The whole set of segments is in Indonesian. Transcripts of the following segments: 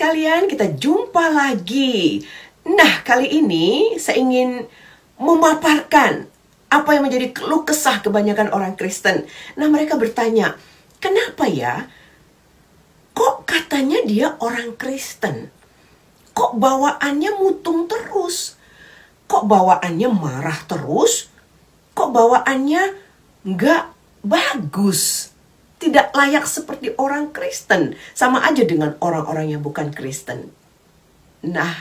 sekalian, kita jumpa lagi. Nah, kali ini saya ingin memaparkan apa yang menjadi keluh kesah kebanyakan orang Kristen. Nah, mereka bertanya, kenapa ya? Kok katanya dia orang Kristen? Kok bawaannya mutung terus? Kok bawaannya marah terus? Kok bawaannya nggak bagus? Tidak layak seperti orang Kristen. Sama aja dengan orang-orang yang bukan Kristen. Nah,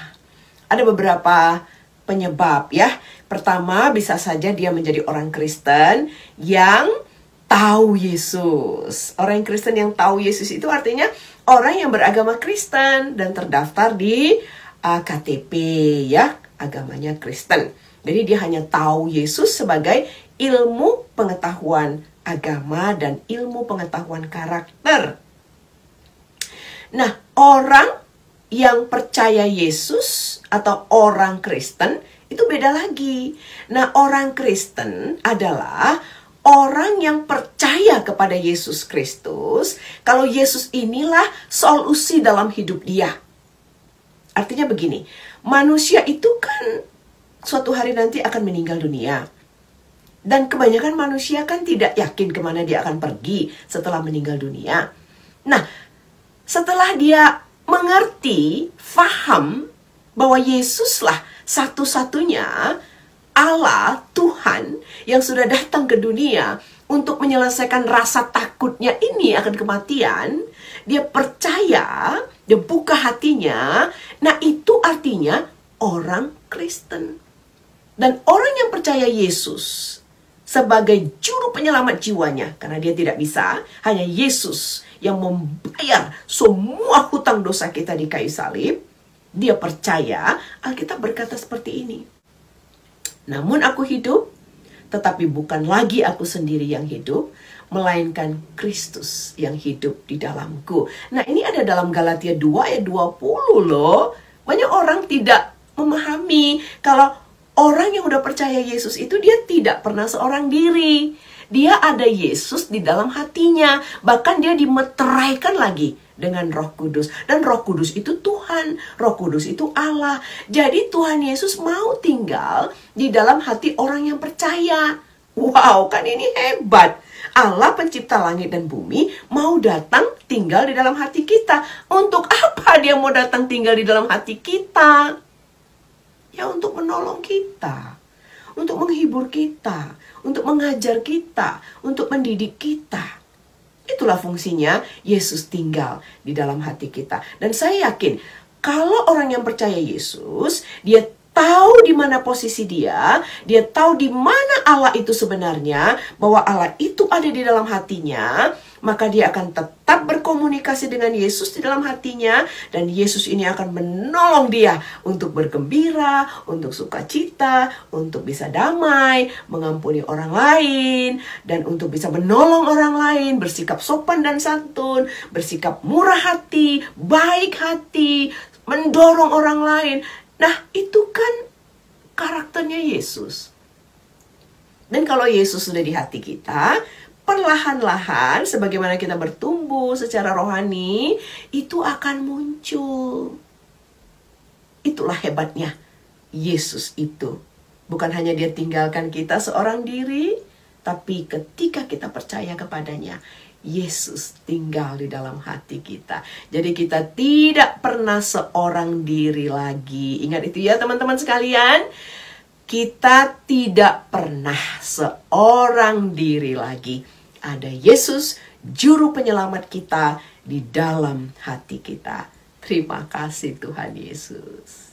ada beberapa penyebab ya. Pertama, bisa saja dia menjadi orang Kristen yang tahu Yesus. Orang Kristen yang tahu Yesus itu artinya orang yang beragama Kristen dan terdaftar di KTP ya, agamanya Kristen. Jadi dia hanya tahu Yesus sebagai ilmu pengetahuan agama dan ilmu pengetahuan karakter. Nah, orang yang percaya Yesus atau orang Kristen itu beda lagi. Nah, orang Kristen adalah orang yang percaya kepada Yesus Kristus. Kalau Yesus inilah solusi dalam hidup dia. Artinya begini, manusia itu kan suatu hari nanti akan meninggal dunia. Dan kebanyakan manusia kan tidak yakin kemana dia akan pergi setelah meninggal dunia. Nah, setelah dia mengerti, faham bahwa Yesuslah satu-satunya Allah, Tuhan yang sudah datang ke dunia untuk menyelesaikan rasa takutnya ini akan kematian, dia percaya, dia buka hatinya. Nah, itu artinya orang Kristen. Dan orang yang percaya Yesus sebagai juru penyelamat jiwanya, karena dia tidak bisa, hanya Yesus yang membayar semua hutang dosa kita di kayu salib. Dia percaya, Alkitab berkata seperti ini. Namun aku hidup, tetapi bukan lagi aku sendiri yang hidup, melainkan Kristus yang hidup di dalamku. Nah, ini ada dalam Galatia 2 ayat 20 loh. Banyak orang tidak memahami kalau orang yang udah percaya Yesus itu dia tidak pernah seorang diri. Dia ada Yesus di dalam hatinya. Bahkan dia dimeteraikan lagi dengan Roh Kudus. Dan Roh Kudus itu Tuhan. Roh Kudus itu Allah. Jadi Tuhan Yesus mau tinggal di dalam hati orang yang percaya. Wow, kan ini hebat. Allah pencipta langit dan bumi mau datang tinggal di dalam hati kita. Untuk apa dia mau datang tinggal di dalam hati kita? Ya, untuk menolong kita, untuk menghibur kita, untuk mengajar kita, untuk mendidik kita. Itulah fungsinya Yesus tinggal di dalam hati kita. Dan saya yakin, kalau orang yang percaya Yesus, dia tahu di mana posisi dia tahu di mana Allah itu sebenarnya, bahwa Allah itu ada di dalam hatinya, maka dia akan tetap berkomunikasi dengan Yesus di dalam hatinya, dan Yesus ini akan menolong dia untuk bergembira, untuk sukacita, untuk bisa damai, mengampuni orang lain, dan untuk bisa menolong orang lain, bersikap sopan dan santun, bersikap murah hati, baik hati, mendorong orang lain. Nah, itu kan karakternya Yesus. Dan kalau Yesus sudah di hati kita, perlahan-lahan sebagaimana kita bertumbuh secara rohani, itu akan muncul. Itulah hebatnya Yesus itu. Bukan hanya dia tinggalkan kita seorang diri, tapi ketika kita percaya kepadanya, Yesus tinggal di dalam hati kita. Jadi kita tidak pernah seorang diri lagi. Ingat itu ya teman-teman sekalian. Kita tidak pernah seorang diri lagi. Ada Yesus, juru penyelamat kita di dalam hati kita. Terima kasih Tuhan Yesus.